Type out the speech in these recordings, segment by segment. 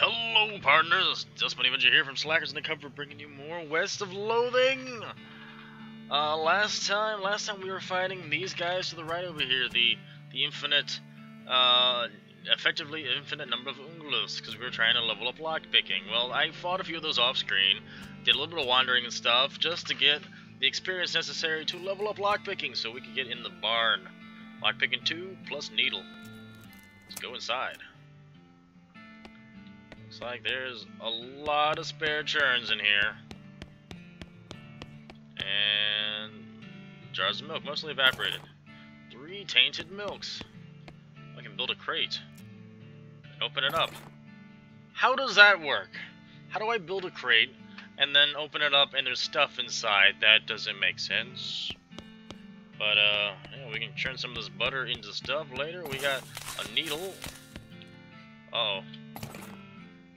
Hello, partners. Dustbunny Avenger here from Slackers in the Cover, bringing you more West of Loathing. Last time we were fighting these guys to the right over here, the infinite, effectively infinite number of unglus, because we were trying to level up lockpicking. Well, I fought a few of those off screen, did a little bit of wandering and stuff, just to get the experience necessary to level up lockpicking, so we could get in the barn. Lockpicking 2 plus needle. Let's go inside. Looks like there's a lot of spare churns in here. And jars of milk, mostly evaporated. 3 tainted milks. I can build a crate. Open it up. How does that work? How do I build a crate and then open it up and there's stuff inside? That doesn't make sense. But, yeah, we can turn some of this butter into stuff later. We got a needle. Uh-oh.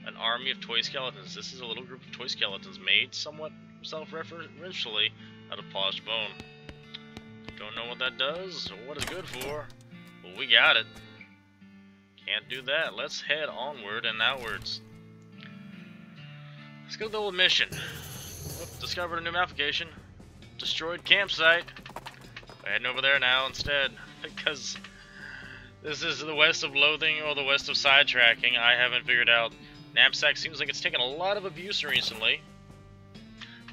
An army of toy skeletons. This is a little group of toy skeletons made somewhat self-referentially out of polished bone. Don't know what that does or what it's good for, but we got it. Can't do that. Let's head onward and outwards. Let's go to the old mission. Oop, discovered a new application. Destroyed campsite. We're heading over there now instead, because this is the West of Loathing or the West of Sidetracking. I haven't figured out. Knapsack seems like it's taken a lot of abuse recently.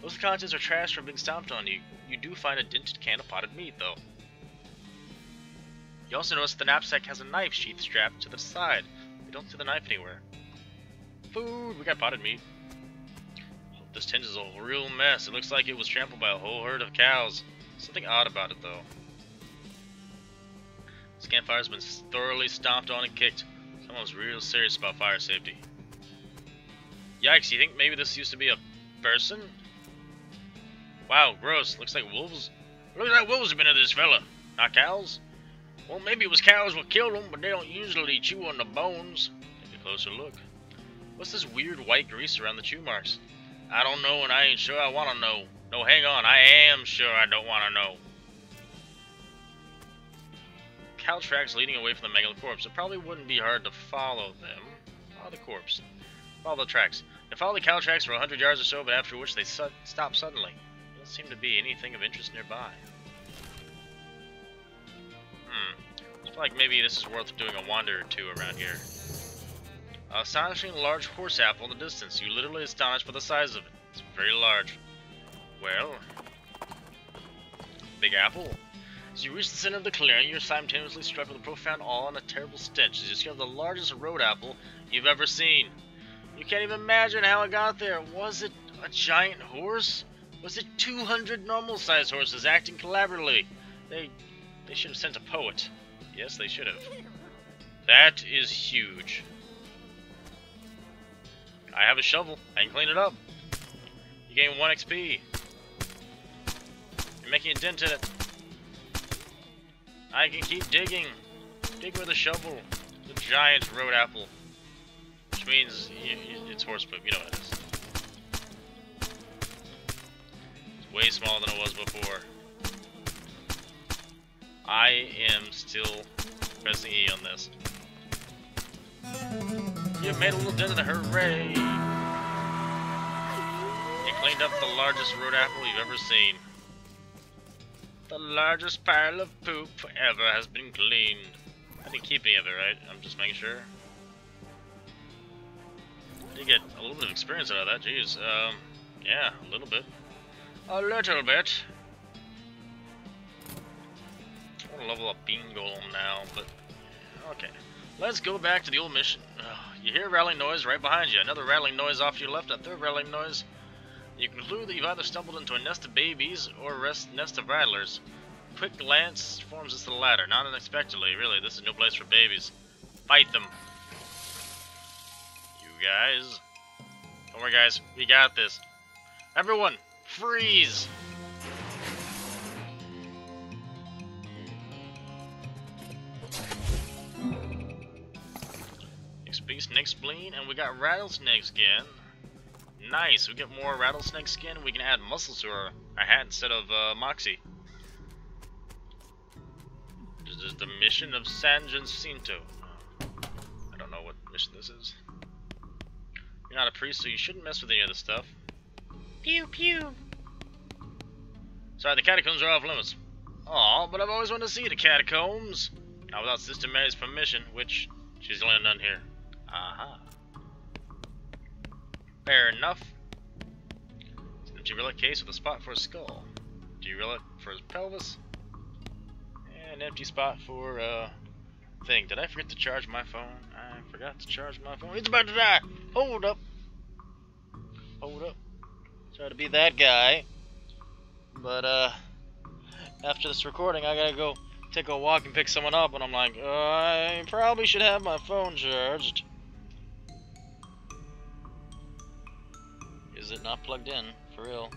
Most of the contents are trash from being stomped on. You do find a dented can of potted meat, though. You also notice the knapsack has a knife sheath strapped to the side. We don't see the knife anywhere. Food! We got potted meat. Oh, this tent is a real mess. It looks like it was trampled by a whole herd of cows. Something odd about it, though. This campfire's been thoroughly stomped on and kicked. Someone was real serious about fire safety. Yikes, you think maybe this used to be a person? Wow, gross. Looks like wolves. Look at that wolves have been into this fella. Not cows? Well, maybe it was cows what killed them, but they don't usually chew on the bones. Take a closer look. What's this weird white grease around the chew marks? I don't know, and I ain't sure I want to know. No, hang on. I am sure I don't want to know. Cow tracks leading away from the megalith corpse. It probably wouldn't be hard to follow them. Follow the corpse. Follow the tracks. They follow the cow tracks for 100 yards or so, but after which they stop suddenly. There don't seem to be anything of interest nearby. I feel like maybe this is worth doing a wander or two around here. Astonishing large horse apple in the distance. You literally astonished by the size of it. It's very large. Well, big apple. As you reach the center of the clearing, you're simultaneously struck with a profound awe and a terrible stench as you discover the largest road apple you've ever seen. You can't even imagine how it got there. Was it a giant horse? Was it 200 normal-sized horses acting collaboratively? They should have sent a poet. Yes, they should have. That is huge. I have a shovel. I can clean it up. You gain 1 XP. You're making a dent in it. I can keep digging. Dig with a shovel. The giant road apple. Which means it's horse poop, you know what it is. It's way smaller than it was before. I am still pressing E on this. You've made a little dent in it, hooray! You cleaned up the largest road apple you've ever seen. The largest pile of poop ever has been cleaned. I didn't keep any of it, right? I'm just making sure. You get a little bit of experience out of that, jeez. Yeah, a little bit. A little bit. I want to level up Bean Golem now, but okay. Let's go back to the old mission. You hear a rattling noise right behind you. Another rattling noise off to your left. A third rattling noise. You conclude that you've either stumbled into a nest of babies or a nest of rattlers. Quick glance forms us to the latter. Not unexpectedly, really. This is no place for babies. Fight them. Guys. Don't worry, guys. We got this. Everyone, freeze! XP snake spleen, and we got rattlesnake skin. Nice. We get more rattlesnake skin. We can add muscles to our hat instead of Moxie. This is the mission of San Jacinto. I don't know what mission this is. You're not a priest, so you shouldn't mess with any of this stuff. Pew pew. Sorry, the catacombs are off limits. Aw, but I've always wanted to see the catacombs. Not without Sister Mary's permission, which she's the only nun here. Aha. Fair enough. It's an empty relic case with a spot for a skull. Empty relic for his pelvis. And an empty spot for thing. Did I forget to charge my phone? I forgot to charge my phone. It's about to die! Hold up! Hold up. Sorry to be that guy. But after this recording I gotta go take a walk and pick someone up, and I'm like, I probably should have my phone charged. Is it not plugged in? For real?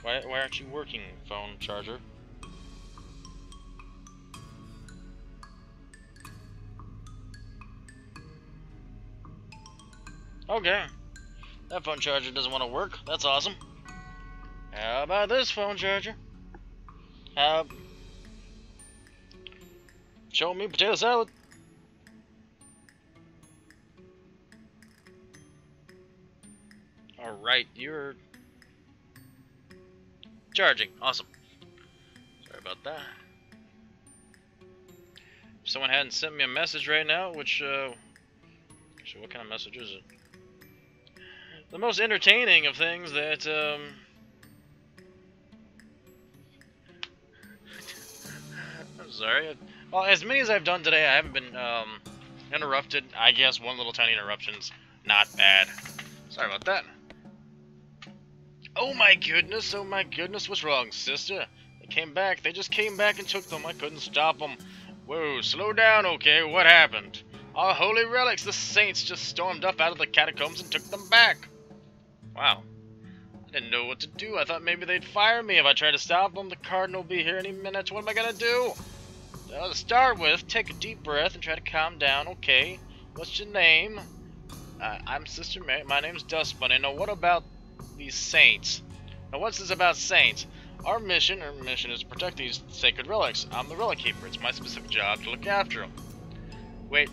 Why aren't you working, phone charger? Okay. That phone charger doesn't want to work. That's awesome. How about this phone charger? Show me potato salad. Alright, you're charging. Awesome. Sorry about that. If someone hadn't sent me a message right now, which, actually, what kind of message is it? The most entertaining of things that, I'm sorry. Well, as many as I've done today, I haven't been, interrupted. I guess one little tiny interruption's not bad. Sorry about that. Oh my goodness, what's wrong, sister? They came back, they just came back and took them. I couldn't stop them. Whoa, slow down, okay, what happened? Our holy relics, the saints just stormed up out of the catacombs and took them back. Wow. I didn't know what to do. I thought maybe they'd fire me if I tried to stop them. The cardinal will be here any minute. What am I gonna do? To start with, take a deep breath and try to calm down, okay? What's your name? I'm Sister Mary. My name's Dustbunny. Now, what about these saints? Now, what's this about saints? Our mission is to protect these sacred relics. I'm the relic keeper. It's my specific job to look after them. Wait,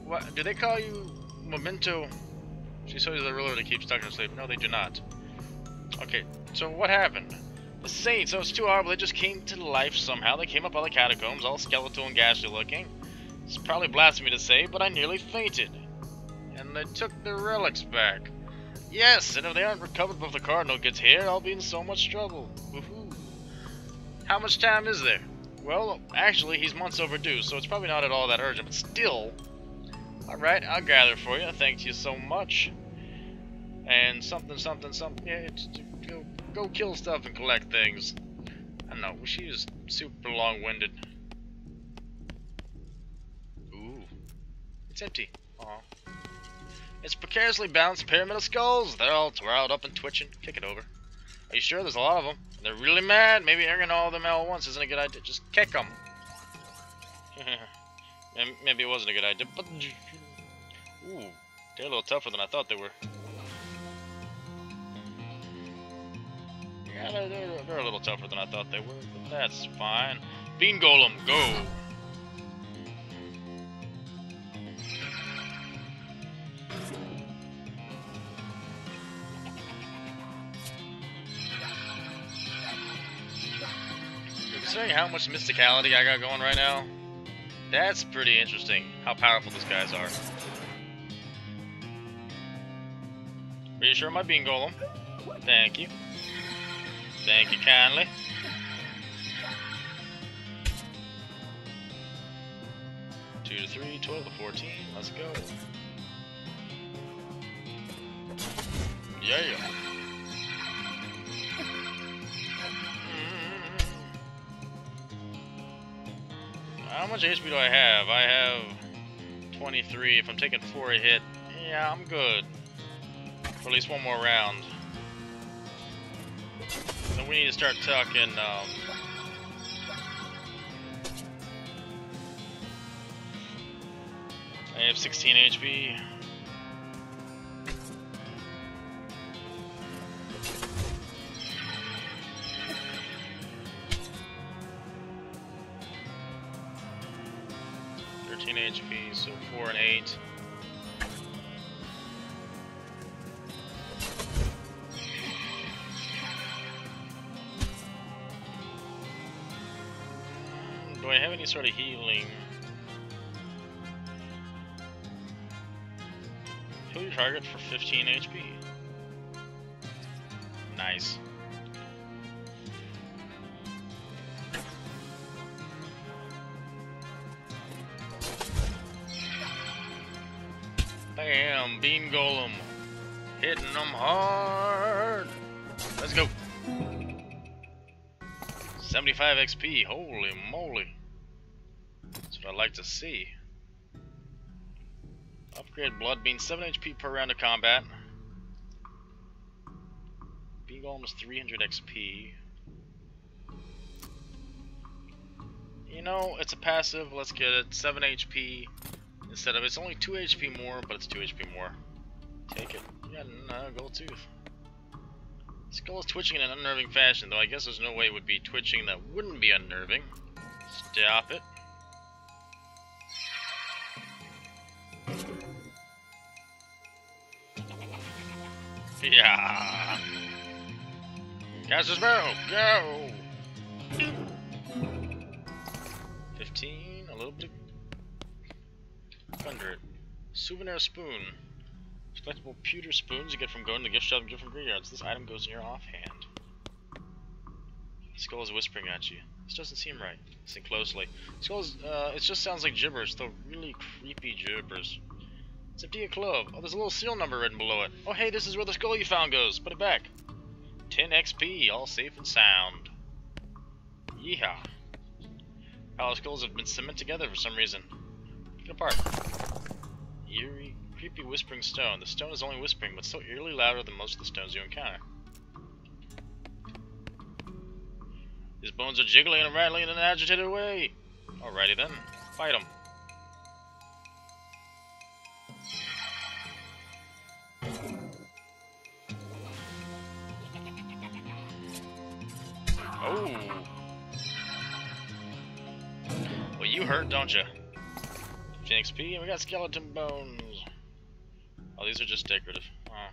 what? Do they call you Memento? She says the ruler to keep stuck in sleep. No, they do not. Okay, so what happened? The saints, oh, it's too horrible. They just came to life somehow. They came up out of the catacombs, all skeletal and ghastly looking. It's probably blasphemy to say, but I nearly fainted. And they took the relics back. Yes, and if they aren't recovered before the cardinal gets here, I'll be in so much trouble. Woohoo. How much time is there? Well, actually, he's months overdue, so it's probably not at all that urgent, but still. Alright, I'll gather for you. Thank you so much. And something. Yeah, go kill stuff and collect things. I don't know, she is super long-winded. Ooh. It's empty. Aw. It's precariously balanced pyramid of skulls. They're all twirled up and twitching. Kick it over. Are you sure? There's a lot of them. They're really mad. Maybe airing all of them out at once isn't a good idea. Just kick them. Maybe it wasn't a good idea, but... Ooh, they're a little tougher than I thought they were. Yeah, they're a little tougher than I thought they were, but that's fine. Bean Golem, go! Considering how much mysticality I got going right now, that's pretty interesting, how powerful these guys are. Are you sure my Bean Golem? Thank you. Thank you kindly. Two to 3, 12 to 14. Let's go. Yeah. How much HP do I have? I have 23. If I'm taking 4 a hit, yeah, I'm good. For at least one more round. Then we need to start talking, I have 16 HP. HP, so 4 and 8. any sort of healing. Heal your target for 15 HP. Nice. Bam! Bean Golem. Hitting them hard. Let's go. 75 XP. Holy moly. That's what I like to see. Upgrade Blood Bean. 7 HP per round of combat. Bean Golem is 300 XP. You know, it's a passive. Let's get it. 7 HP. Instead of, it's only 2 HP more, but it's 2 HP more. Take it. You got a gold tooth. Skull is twitching in an unnerving fashion, though I guess there's no way it would be twitching that wouldn't be unnerving. Stop it. Yeah. Cast his barrel. Go. 15. A little bit of 100. Souvenir spoon. Collectible pewter spoons you get from going to the gift shop and gift from graveyards. This item goes in your offhand. Skull is whispering at you. This doesn't seem right. Listen closely. Skull is, it just sounds like gibberish, though really creepy gibberish. It's empty a clove. Oh, there's a little seal number written below it. Oh, hey, this is where the skull you found goes. Put it back. 10 XP, all safe and sound. Yeehaw. Palace skulls have been cemented together for some reason. Pick it apart. Eerie, creepy whispering stone. The stone is only whispering, but so eerily louder than most of the stones you encounter. His bones are jiggling and rattling in an agitated way. Alrighty then, fight him. Oh. Well, you hurt, don't you? 15 XP, and we got skeleton bones. Oh, these are just decorative. Oh.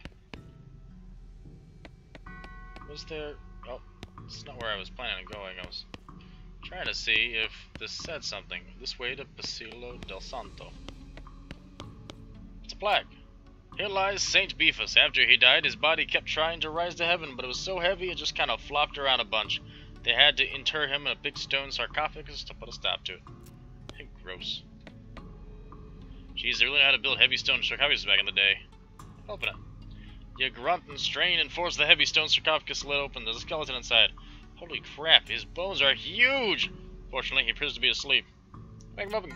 Was there... Oh, this is not where I was planning on going. I was trying to see if this said something. This way to Pasillo del Santo. It's a plaque. Here lies Saint Beefus. After he died, his body kept trying to rise to heaven, but it was so heavy it just kind of flopped around a bunch. They had to inter him in a big stone sarcophagus to put a stop to it. Hey, gross. Jeez, they really know how to build heavy stone sarcophagus back in the day. Open it. You grunt and strain and force the heavy stone sarcophagus lid open. There's a skeleton inside. Holy crap, his bones are huge! Fortunately, he appears to be asleep. Wake him up and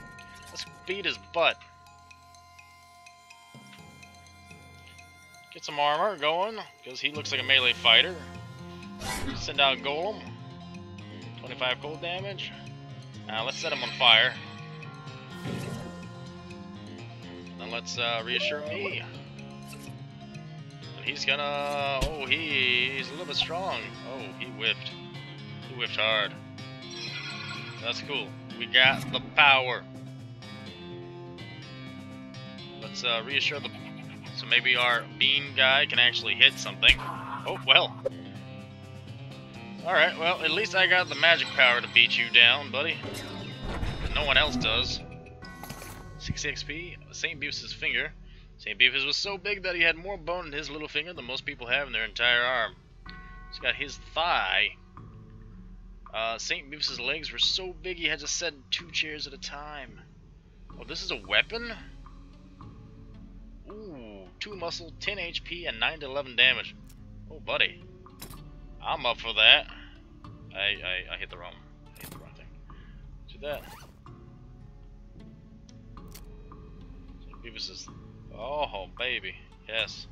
let's beat his butt. Get some armor going, because he looks like a melee fighter. Send out Golem. 25 cold damage. Now let's set him on fire. Then let's reassure me. And he's gonna... Oh, he's a little bit strong. Oh, he whiffed. He whiffed hard. That's cool. We got the power. Let's reassure the... So maybe our bean guy can actually hit something. Oh, well. Alright, well, at least I got the magic power to beat you down, buddy. No one else does. 6 XP, St. Beefus' finger. St. Beefus was so big that he had more bone in his little finger than most people have in their entire arm. He's got his thigh. St. Beefus' legs were so big he had to set 2 chairs at a time. Oh, this is a weapon? Ooh, 2 muscle, 10 HP, and 9 to 11 damage. Oh, buddy. I'm up for that. I hit the wrong thing. Do that. Beavis is... Oh, baby. Yes.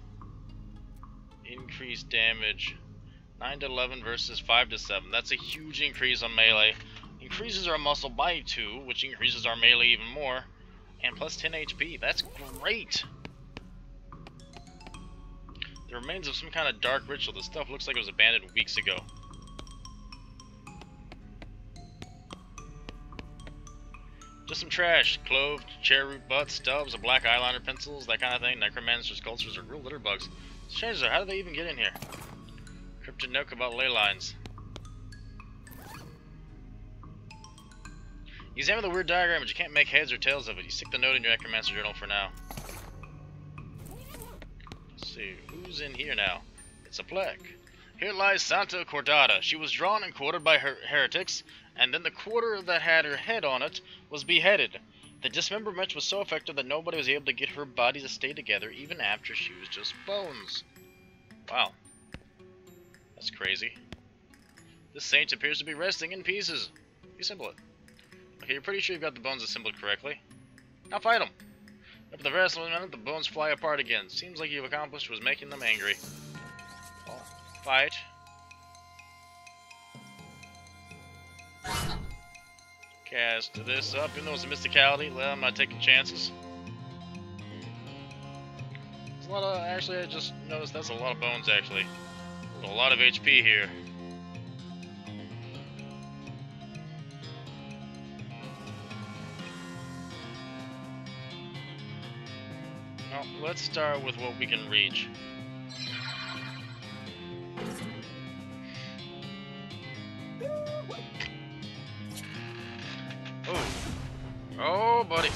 Increased damage. 9 to 11 versus 5 to 7. That's a huge increase on melee. Increases our muscle by 2, which increases our melee even more. And plus 10 HP. That's great! The remains of some kind of dark ritual. This stuff looks like it was abandoned weeks ago. Just some trash. Clove, cherry root butts, stubs, a black eyeliner pencils, that kind of thing. Necromancers, sculptures, or real litter bugs. Strangers, how did they even get in here? Cryptid note about ley lines. Examine the weird diagram, but you can't make heads or tails of it. You stick the note in your necromancer journal for now. Let's see, who's in here now? It's a plague. Here lies Santa Cordata. She was drawn and quartered by her heretics, and then the quarter that had her head on it was beheaded. The dismemberment was so effective that nobody was able to get her body to stay together even after she was just bones. Wow. That's crazy. This saint appears to be resting in pieces. Assemble it. Okay, you're pretty sure you've got the bones assembled correctly. Now fight them. After the rest of the minute, the bones fly apart again. Seems like you've accomplished was making them angry. Well, fight. Cast this up. Even though it's a mysticality, well, I'm not taking chances. There's a lot of. Actually, I just noticed that's a lot of bones, actually. There's a lot of HP here. Well, let's start with what we can reach. Oh. Oh, buddy.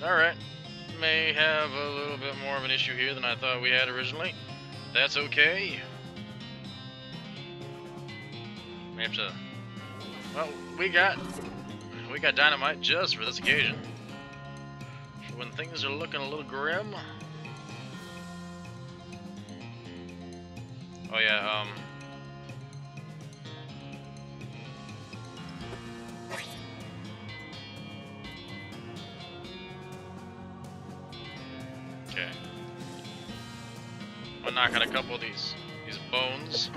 Alright. May have a little bit more of an issue here than I thought we had originally. That's okay. We have to... Well, we got dynamite just for this occasion. For when things are looking a little grim. Oh yeah, okay. I'm gonna knock out a couple of these bones.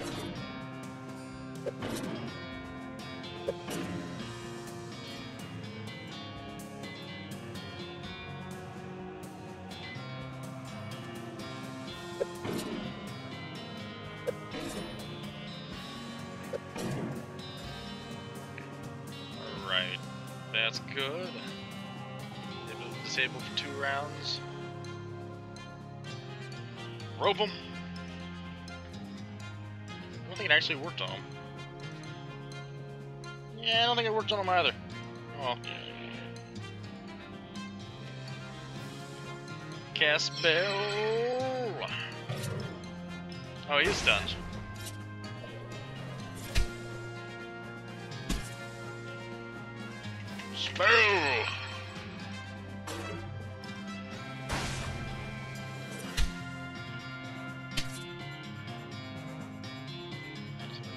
Alright, that's good. Able to disable for 2 rounds. Rope them. I don't think it actually worked on them. Yeah, I don't think it worked on them either. Oh. Cast spell. Oh, he is stunned. Spell.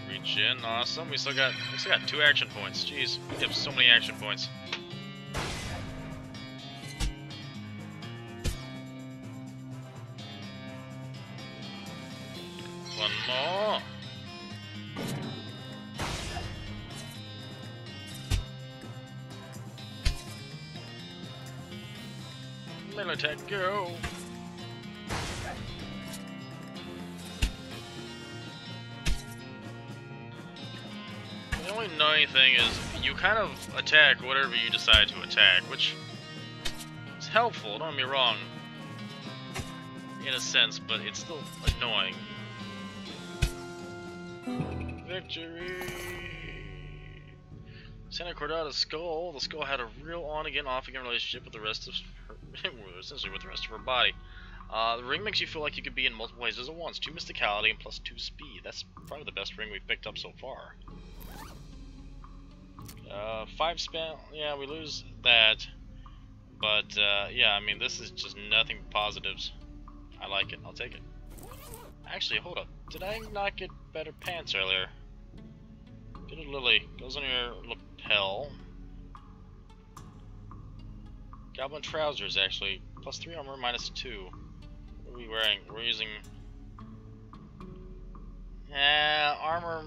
Reach in, awesome. We still got 2 action points. Jeez, we have so many action points. One more. Melee attack, go. The only annoying thing is you kind of attack whatever you decide to attack, which is helpful, don't get me wrong, in a sense, but it's still annoying. Victory! Santa Cordata's skull. The skull had a real on-again, off-again relationship with the rest of her, essentially with the rest of her body. The ring makes you feel like you could be in multiple places at once. 2 mysticality and plus 2 speed. That's probably the best ring we've picked up so far. 5 spell. Yeah, we lose that. But, yeah, I mean, this is just nothing but positives. I like it. I'll take it. Actually, hold up. Did I not get better pants earlier? Get a lily. Goes on your lapel. Goblin trousers, actually. Plus 3 armor, minus 2. What are we wearing? We're using... armor...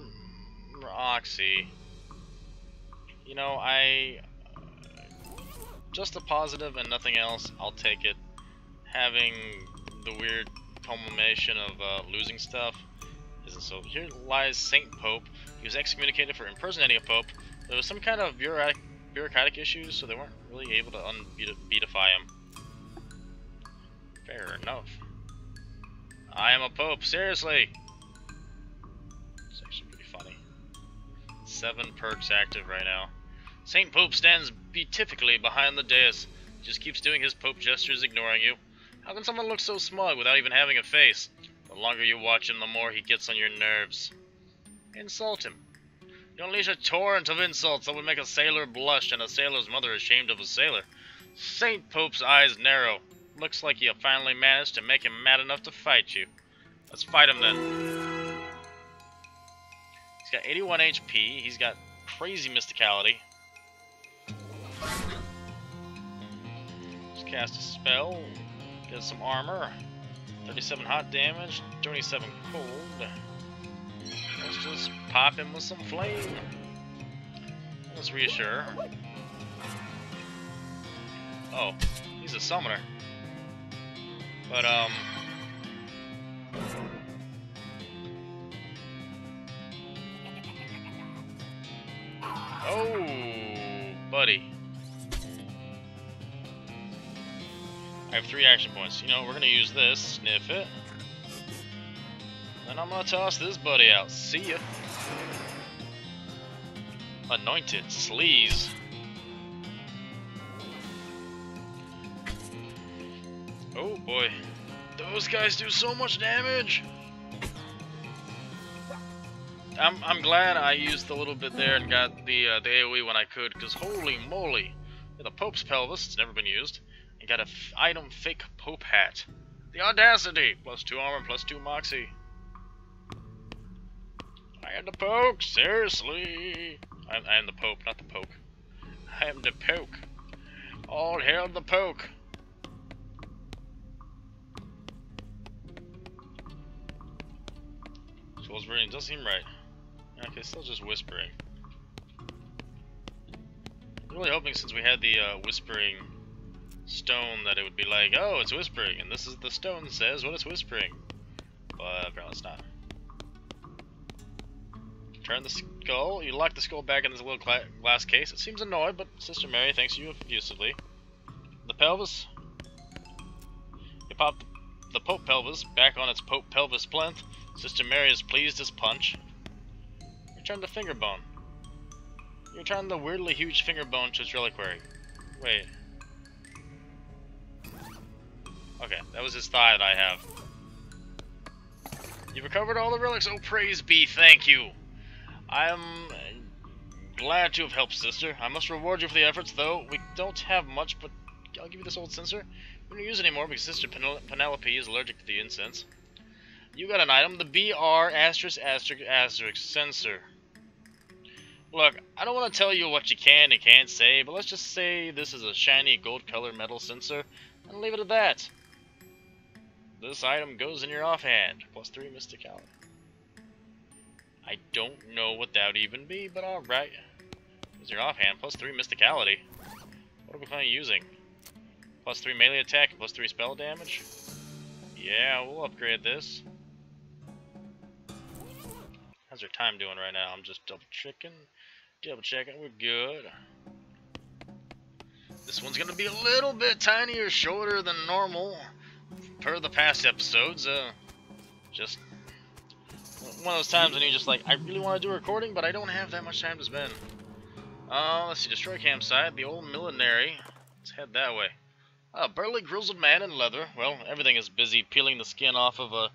Oxy. You know, just a positive and nothing else. I'll take it. Having the weird culmination of losing stuff isn't so. Here lies Saint Pope. He was excommunicated for impersonating a pope. There was some kind of bureaucratic issues, so they weren't really able to unbeatify him. Fair enough. I am a pope, seriously! It's actually pretty funny. 7 perks active right now. Saint Pope stands beatifically behind the dais. Just keeps doing his Pope gestures, ignoring you. How can someone look so smug without even having a face? The longer you watch him, the more he gets on your nerves. Insult him. You unleash a torrent of insults that would make a sailor blush and a sailor's mother ashamed of a sailor. Saint Pope's eyes narrow. Looks like you finally managed to make him mad enough to fight you. Let's fight him then. He's got 81 HP. He's got crazy mysticality. Just cast a spell. Get some armor. 37 hot damage. 27 cold. Let's just pop him with some flame. Let's reassure. Oh, he's a summoner. But, oh, buddy. I have 3 action points. You know, we're gonna use this, sniff it. Then I'm gonna toss this buddy out. See ya. Anointed sleaze. Oh boy. Those guys do so much damage. I'm glad I used a little bit there and got the AoE when I could, because holy moly. The Pope's pelvis, it's never been used. And got a item fake Pope hat. The audacity! +2 armor, +2 moxie. I am the Pope, seriously. I am the Pope, not the Poke. I am the Poke. All hail the Poke. Swell's burning does seem right. Okay, still just whispering. I'm really hoping since we had the whispering stone that it would be like, oh, it's whispering, and this is the stone says what it's whispering. But apparently it's not. Turn the skull. You lock the skull back in this little glass case. It seems annoyed, but Sister Mary thanks you effusively. The pelvis. You pop the Pope pelvis back on its Pope pelvis plinth. Sister Mary is pleased as punch. Return the finger bone. You return the weirdly huge finger bone to its reliquary. Wait. Okay, that was his thigh that I have. You recovered all the relics. Oh, praise be, thank you. I am glad to have helped, sister. I must reward you for the efforts, though. We don't have much, but I'll give you this old censer. We don't use it anymore because Sister Penelope is allergic to the incense. You got an item, the BR *** censer. Look, I don't want to tell you what you can and can't say, but let's just say this is a shiny gold-colored metal censer, and leave it at that. This item goes in your offhand, +3 mysticality. I don't know what that would even be, but alright. Goes in your offhand, +3 mysticality. What are we planning on using? +3 melee attack and +3 spell damage? Yeah, we'll upgrade this. How's our time doing right now? I'm just double checking. We're good. This one's gonna be a little bit tinier, shorter than normal, per the past episodes. Just one of those times when you're just like, I really want to do a recording, but I don't have that much time to spend. Let's see, destroy campsite, the old nunnery. Let's head that way. A burly grizzled man in leather. Well, everything is busy peeling the skin off of a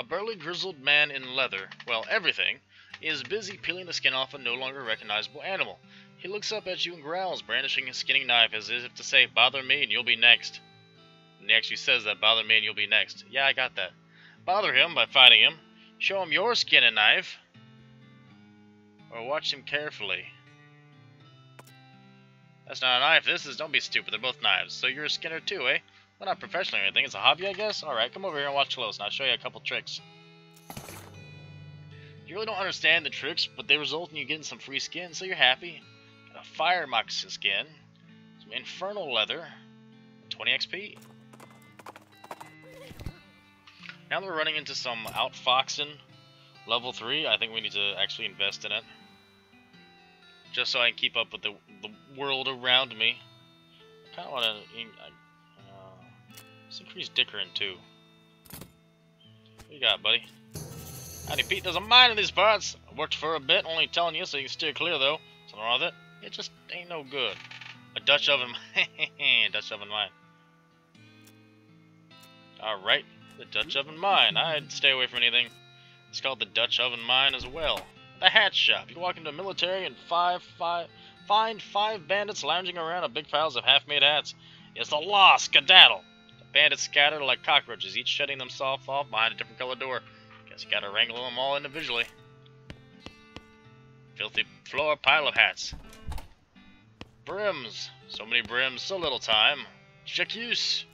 burly grizzled man in leather. Well, everything is busy peeling the skin off a no longer recognizable animal. He looks up at you and growls, brandishing his skinning knife as if to say, bother me and you'll be next. And he actually says that, bother me and you'll be next. Yeah, I got that. Bother him by fighting him. Show him your skin and knife. Or watch him carefully. That's not a knife, this is, don't be stupid, they're both knives. So you're a skinner too, eh? Well, not professionally or anything, it's a hobby, I guess? Alright, come over here and watch close, and I'll show you a couple tricks. You really don't understand the tricks, but they result in you getting some free skin, so you're happy. Got a fire mox skin, some infernal leather, 20 XP. Now that we're running into some outfoxing level 3, I think we need to actually invest in it. Just so I can keep up with the world around me. I kind of want to let's increase Dicker in 2. What you got, buddy? Howdy Pete, there's a mine in these parts. I worked for a bit, only telling you so you can steer clear though. Something wrong with it? It just ain't no good. A Dutch oven Dutch oven mine. Alright, the Dutch oven mine. I'd stay away from anything. It's called the Dutch oven mine as well. The hat shop. You can walk into a military and find 5 bandits lounging around on big piles of half-made hats. It's the law, skedaddle. The bandits scatter like cockroaches, each shutting themselves off behind a different colored door. Guess you gotta wrangle them all individually. Filthy floor pile of hats. Brims. So many brims, so little time. J'accuse.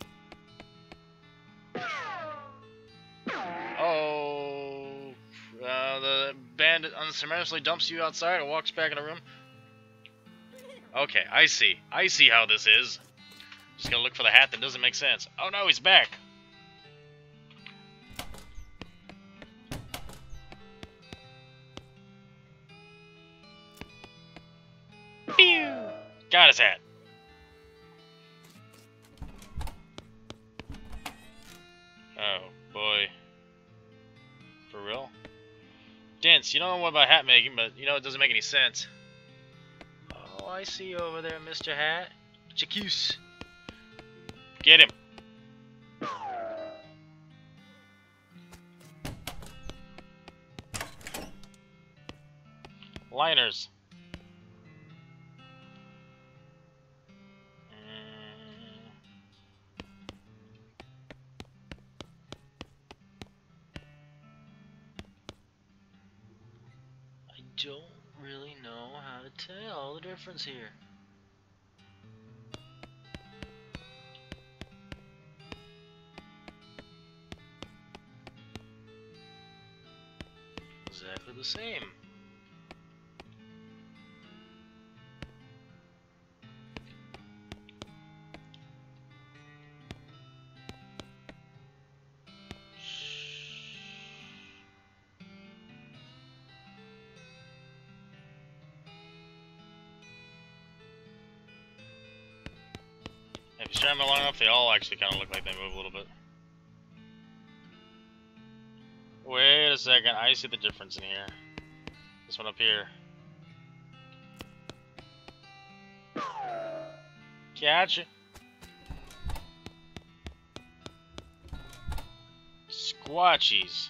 Oh. The bandit unceremoniously dumps you outside and walks back in the room. Okay, I see. I see how this is. Just gotta look for the hat that doesn't make sense. Oh no, he's back. Pew! Got his hat. Oh, boy. For real? Dents, you don't know what about hat making, but you know it doesn't make any sense. Oh, I see you over there, Mr. Hat. J'accuse. Get him. Liners. I don't really know how to tell the difference here. Exactly the same. If you stare them long enough, they all actually kind of look like they move a little bit. Wait a second, I see the difference in here. This one up here. Gotcha. Squatchies.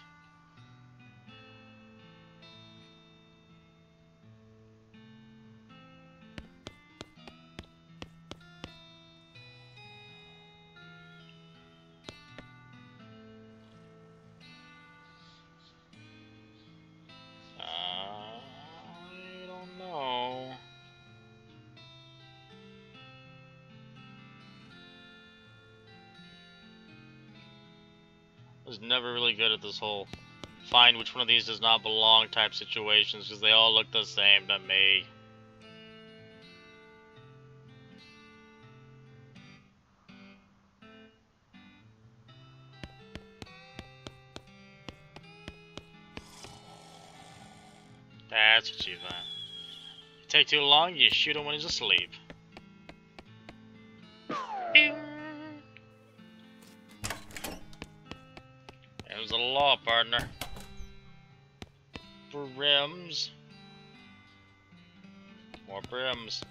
I don't know. I was never really good at this whole find which one of these does not belong type situations because they all look the same to me. That's what you find. You take too long, you shoot him when he's asleep. There's the law, partner. Brims. More brims.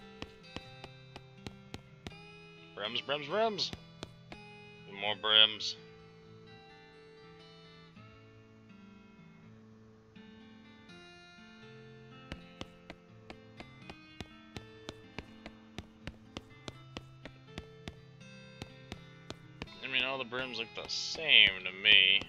Brims, brims, brims. More brims. I mean, all the brims look the same to me.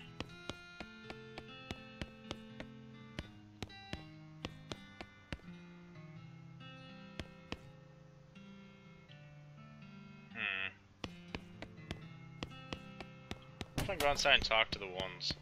I'm gonna go outside and talk to the ones.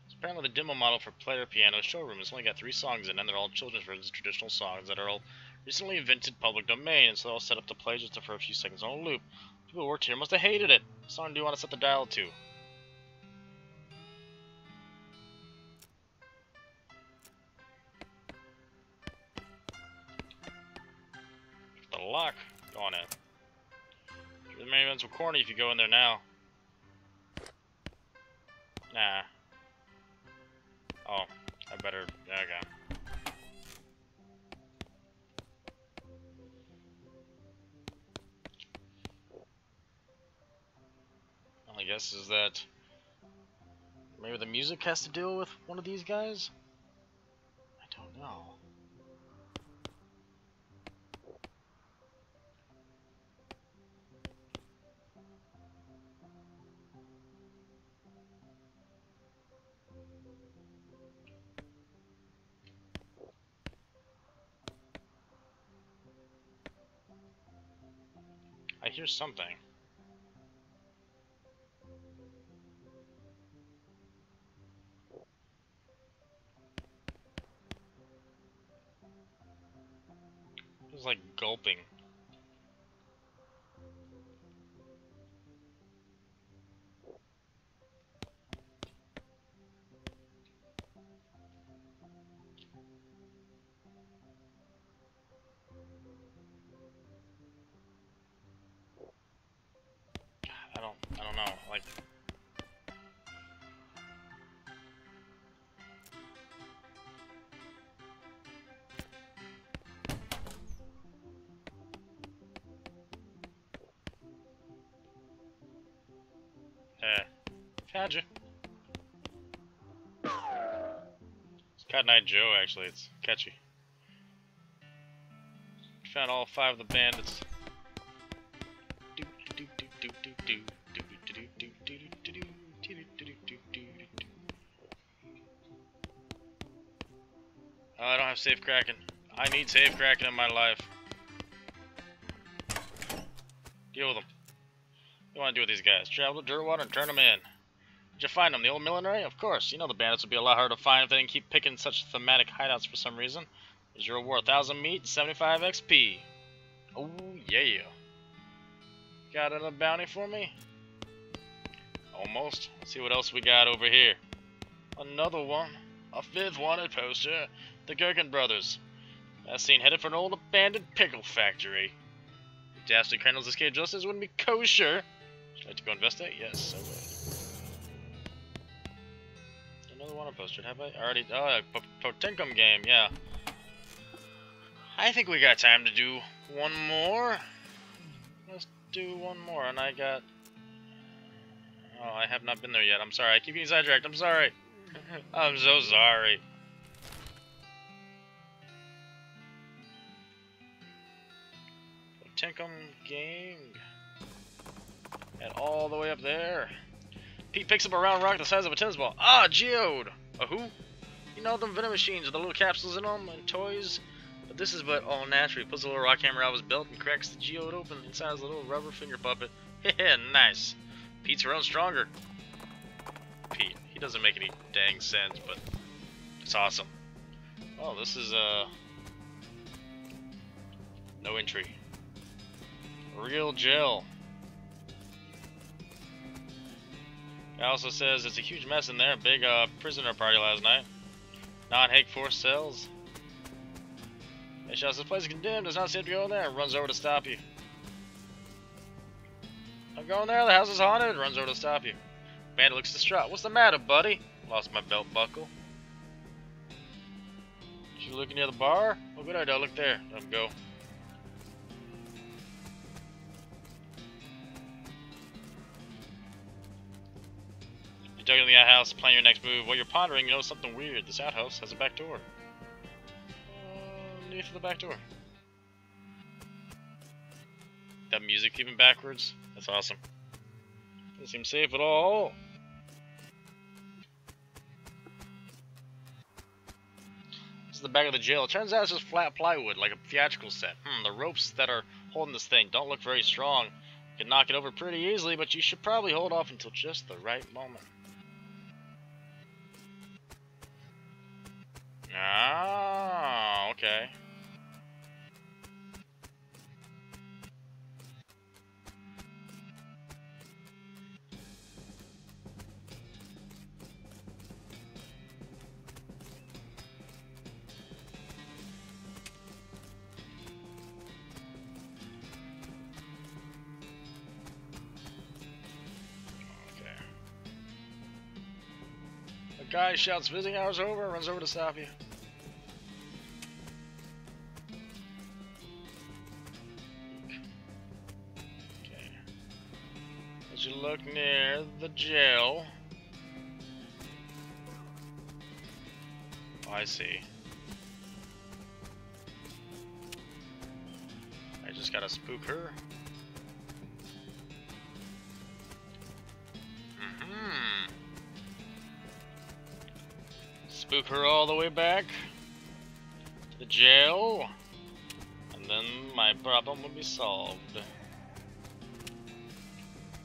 So apparently the demo model for Player Piano Showroom has only got 3 songs in, and they're all children's versions of traditional songs that are all recently invented public domain, and so they're all set up to play just for a few seconds on a loop. People who worked here must have hated it. What song do you want to set the dial to? The lock. Go on in. The main events were corny if you go in there now. Nah. Oh, I better. Okay. All I guess is that maybe the music has to deal with one of these guys? I don't know. I hear something. It's like gulping. I don't know. Like, had you. It's Cat Eye Joe, actually. It's catchy. Found all 5 of the bandits. Oh, I don't have safe cracking. I need safe cracking in my life. Deal with them. What do you want to do with these guys? Travel to Dirtwater and turn them in. Did you find them? The old millinery? Of course. You know the bandits would be a lot harder to find if they didn't keep picking such thematic hideouts for some reason. Here's your reward. 1,000 meat, 75 XP. Oh, yeah. Got another bounty for me? Almost. Let's see what else we got over here. Another one. A 5th wanted poster. The Gherkin brothers. Last seen headed for an old abandoned pickle factory. If dastardly criminals escape justice, wouldn't be kosher. Would you like to go investigate? Yes, I would. Another wanted poster. Have I already? Oh, Potenkum game. Yeah. I think we got time to do one more. Let's do one more. And I got. Oh, I have not been there yet. I'm sorry. I keep getting sidetracked. I'm sorry. I'm so sorry. Tenkum game. And all the way up there. Pete picks up a round rock the size of a tennis ball. Ah, geode! A who? You know them vending machines with the little capsules in them and toys? But this is but all natural. He puts a little rock hammer out of his belt and cracks the geode open inside his little rubber finger puppet. Heh, nice. Pete's grown stronger. Pete. He doesn't make any dang sense, but it's awesome. Oh, this is, no entry. Real gel. It also says it's a huge mess in there. Big, prisoner party last night. Non-hake forced cells. Hey, shouts, this place is condemned. Does not seem to go in there. And runs over to stop you. I'm going there. The house is haunted. Runs over to stop you. Bandit looks distraught. What's the matter, buddy? Lost my belt buckle. You looking near the bar? Oh, good idea. Look there. Let him go. You're ducking in the outhouse, planning your next move. While you're pondering, you know something weird. This outhouse has a back door. Leave for the back door. That music even backwards? That's awesome. Doesn't seem safe at all. This is the back of the jail. It turns out it's just flat plywood, like a theatrical set. The ropes that are holding this thing don't look very strong. You can knock it over pretty easily, but you should probably hold off until just the right moment. Ah, okay. guy shouts visiting hours over and runs over to stop you. Okay. As you look near the jail. Oh, I see. I just gotta spook her. Spook her all the way back to the jail, and then my problem will be solved.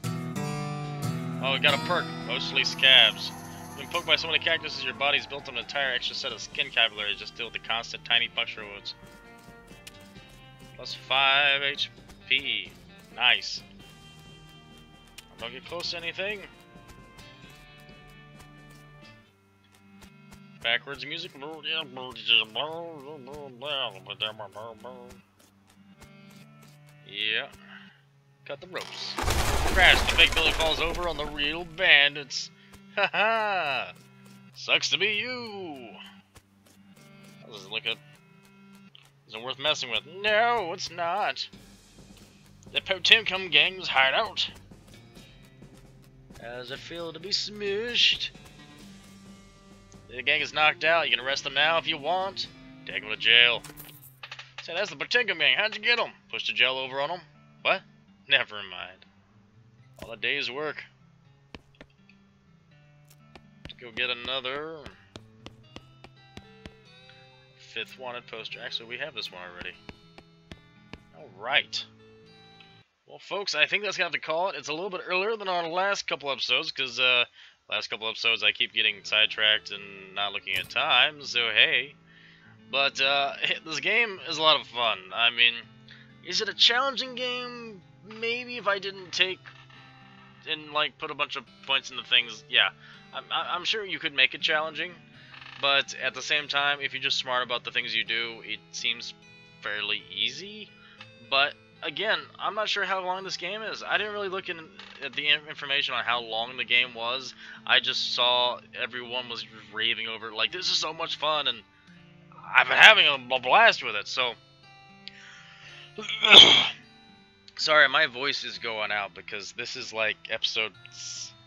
Oh, we got a perk, mostly scabs. When poked by so many cactuses, your body's built an entire extra set of skin capillaries just deal with the constant tiny puncture wounds. Plus 5 HP. Nice. Don't get close to anything. Backwards music. Yeah. Cut the ropes. Crash. The fake building falls over on the real bandits. Haha. Sucks to be you. That doesn't look good. Isn't worth messing with. No, it's not. The Potemkin gang's hideout. How does it feel to be smushed? The gang is knocked out. You can arrest them now if you want. Take them to jail. Say, that's the Potemkin gang. How'd you get them? Push the gel over on them? What? Never mind. All a day's work. Let's go get another 5th wanted poster. Actually, we have this one already. Alright. Well, folks, I think that's going to have to call it. It's a little bit earlier than our last couple episodes, because last couple episodes I keep getting sidetracked and not looking at time, so hey. But this game is a lot of fun. I mean, is it a challenging game? Maybe if I didn't take and like put a bunch of points into things, yeah. I'm sure you could make it challenging, but at the same time, if you're just smart about the things you do, it seems fairly easy. But again, I'm not sure how long this game is. I didn't really look at the information on how long the game was. I just saw everyone was raving over it, like, this is so much fun, and I've been having a blast with it, so... Sorry, my voice is going out because this is like episode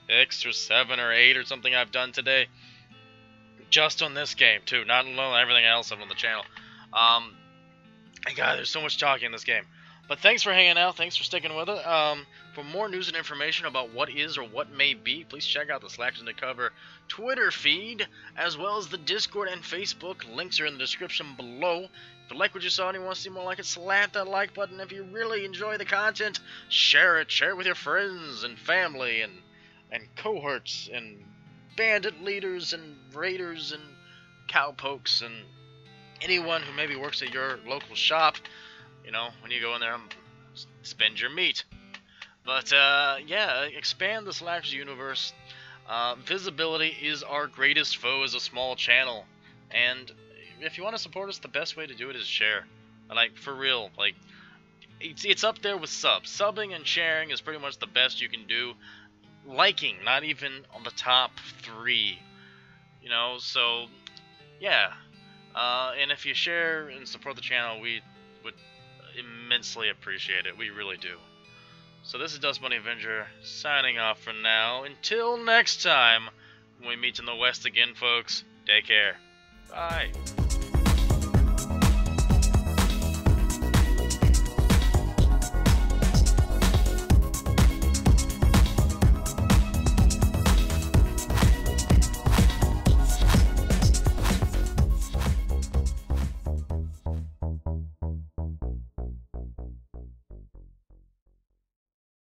6 or 7 or 8 or something I've done today. Just on this game, too. Not on everything else on the channel. And God, there's so much talking in this game. But thanks for hanging out. Thanks for sticking with it. For more news and information about what is or what may be, please check out the Slackers in the Cover Twitter feed, as well as the Discord and Facebook. Links are in the description below. If you like what you saw and you want to see more like it, slap that like button. If you really enjoy the content, share it. Share it with your friends and family and cohorts and bandit leaders and raiders and cowpokes and anyone who maybe works at your local shop. You know, when you go in there and spend your meat. But, yeah, expand the Slackers universe. Visibility is our greatest foe as a small channel. And if you want to support us, the best way to do it is share. Like, for real. Like, it's up there with subs. Subbing and sharing is pretty much the best you can do. Liking, not even on the top 3. You know, so, yeah. And if you share and support the channel, we would immensely appreciate it. We really do. So this is Dustbunny Avenger signing off for now. Until next time, when we meet in the West again, folks, take care. Bye.